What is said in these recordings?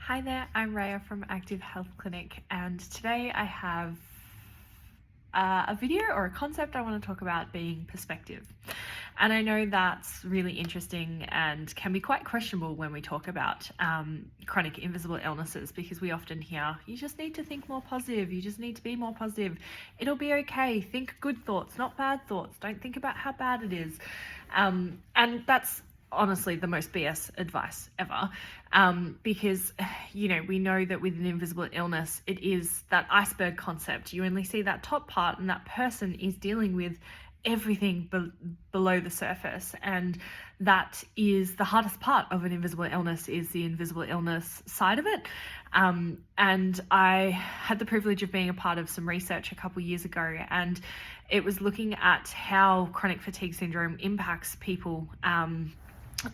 Hi there, I'm Raya from Active Health Clinic, and today I have a video or a concept I want to talk about being perspective. And I know that's really interesting and can be quite questionable when we talk about chronic invisible illnesses, because we often hear, you just need to think more positive, you just need to be more positive, it'll be okay, think good thoughts, not bad thoughts, don't think about how bad it is. And that's honestly the most BS advice ever, because we know that with an invisible illness, it is that iceberg concept. You only see that top part, and that person is dealing with everything below the surface, and that is the hardest part of an invisible illness, is the invisible illness side of it. And I had the privilege of being a part of some research a couple years ago, and it was looking at how chronic fatigue syndrome impacts people.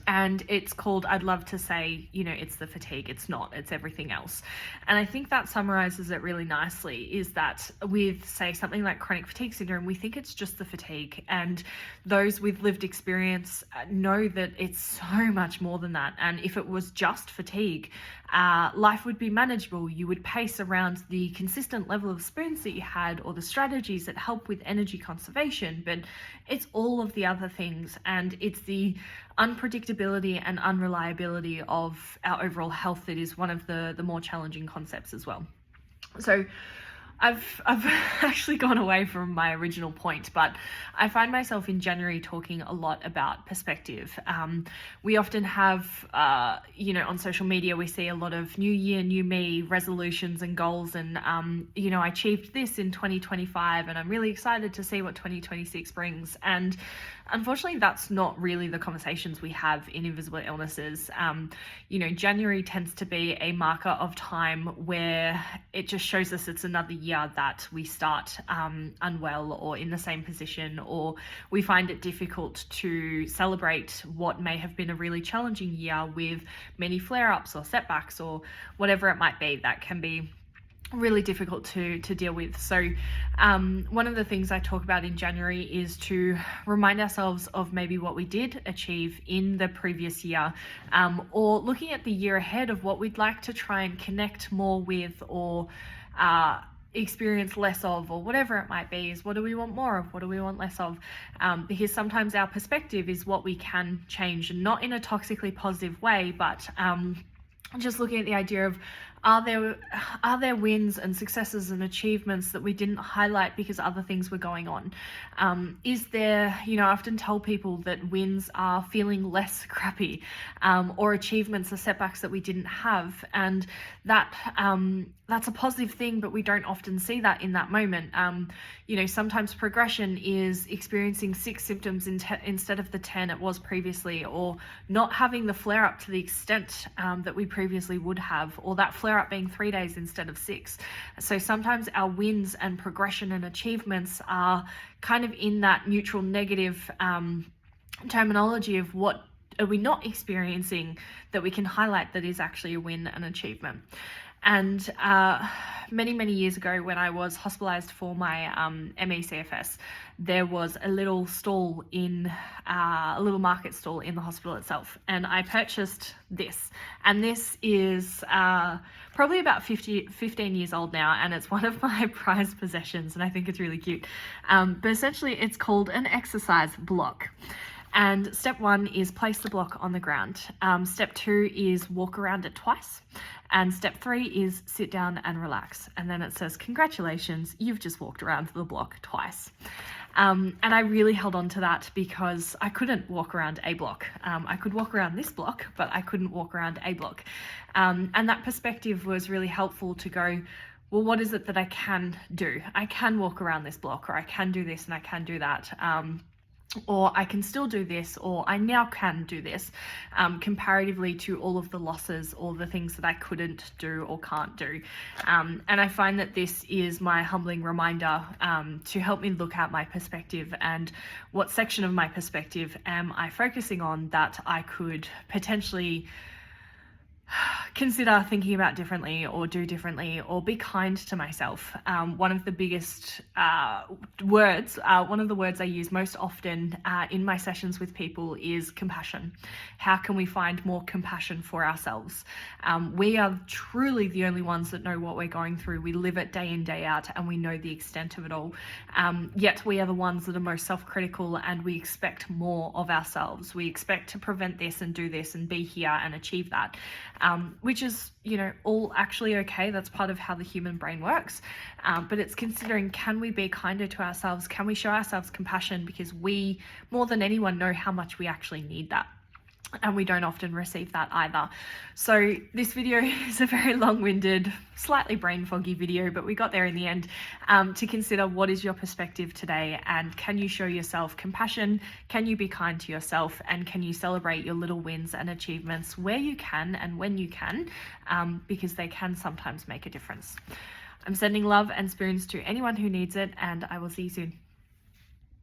And it's called, I'd love to say, it's the fatigue. It's not, it's everything else. And I think that summarizes it really nicely, is that with, say, something like chronic fatigue syndrome, we think it's just the fatigue. And those with lived experience know that it's so much more than that. And if it was just fatigue, life would be manageable. You would pace around the consistent level of spoons that you had, or the strategies that help with energy conservation. But it's all of the other things, and it's the unpredictability and unreliability of our overall health that is one of the more challenging concepts as well. So I've actually gone away from my original point, but I find myself in January talking a lot about perspective. We often have, on social media, we see a lot of new year, new me resolutions and goals, and, I achieved this in 2025, and I'm really excited to see what 2026 brings. And unfortunately, that's not really the conversations we have in invisible illnesses. January tends to be a marker of time where it just shows us it's another year that we start unwell or in the same position, or we find it difficult to celebrate what may have been a really challenging year with many flare-ups or setbacks or whatever it might be that can be really difficult to deal with. So one of the things I talk about in January is to remind ourselves of maybe what we did achieve in the previous year, or looking at the year ahead of what we'd like to try and connect more with, or experience less of, or whatever it might be. Is what do we want more of, what do we want less of? Because sometimes our perspective is what we can change, and not in a toxically positive way, but just looking at the idea of, are there wins and successes and achievements that we didn't highlight because other things were going on? Is there, I often tell people that wins are feeling less crappy, or achievements are setbacks that we didn't have, and that's a positive thing, but we don't often see that in that moment. Sometimes progression is experiencing 6 symptoms instead of the 10 it was previously, or not having the flare up to the extent that we previously would have, or that flare up being 3 days instead of 6. So sometimes our wins and progression and achievements are kind of in that neutral negative terminology of what are we not experiencing that we can highlight that is actually a win and achievement. And many years ago, when I was hospitalized for my ME/CFS, there was a little stall a little market stall in the hospital itself, and I purchased this. And this is probably about 15 years old now, and it's one of my prized possessions, and I think it's really cute. But essentially, it's called an exercise block. And step 1 is place the block on the ground. Step 2 is walk around it twice. And step 3 is sit down and relax. And then it says, congratulations, you've just walked around the block twice. And I really held on to that because I couldn't walk around a block. I could walk around this block, but I couldn't walk around a block. And that perspective was really helpful to go, well, what is it that I can do? I can walk around this block, or I can do this and I can do that. Or I can still do this, or I now can do this, comparatively to all of the losses or the things that I couldn't do or can't do. And I find that this is my humbling reminder to help me look at my perspective, and what section of my perspective am I focusing on that I could potentially consider thinking about differently or do differently or be kind to myself. One of the biggest words, one of the words I use most often in my sessions with people is compassion. How can we find more compassion for ourselves? We are truly the only ones that know what we're going through. We live it day in, day out, and we know the extent of it all. Yet we are the ones that are most self-critical, and we expect more of ourselves. We expect to prevent this and do this and be here and achieve that, which is, you know, all actually okay. That's part of how the human brain works. But it's considering, can we be kinder to ourselves? Can we show ourselves compassion? Because we, more than anyone, know how much we actually need that. And we don't often receive that either. So this video is a very long-winded, slightly brain foggy video, but we got there in the end, to consider, what is your perspective today, and can you show yourself compassion? Can you be kind to yourself? And can you celebrate your little wins and achievements where you can and when you can, because they can sometimes make a difference. I'm sending love and spoons to anyone who needs it, and I will see you soon.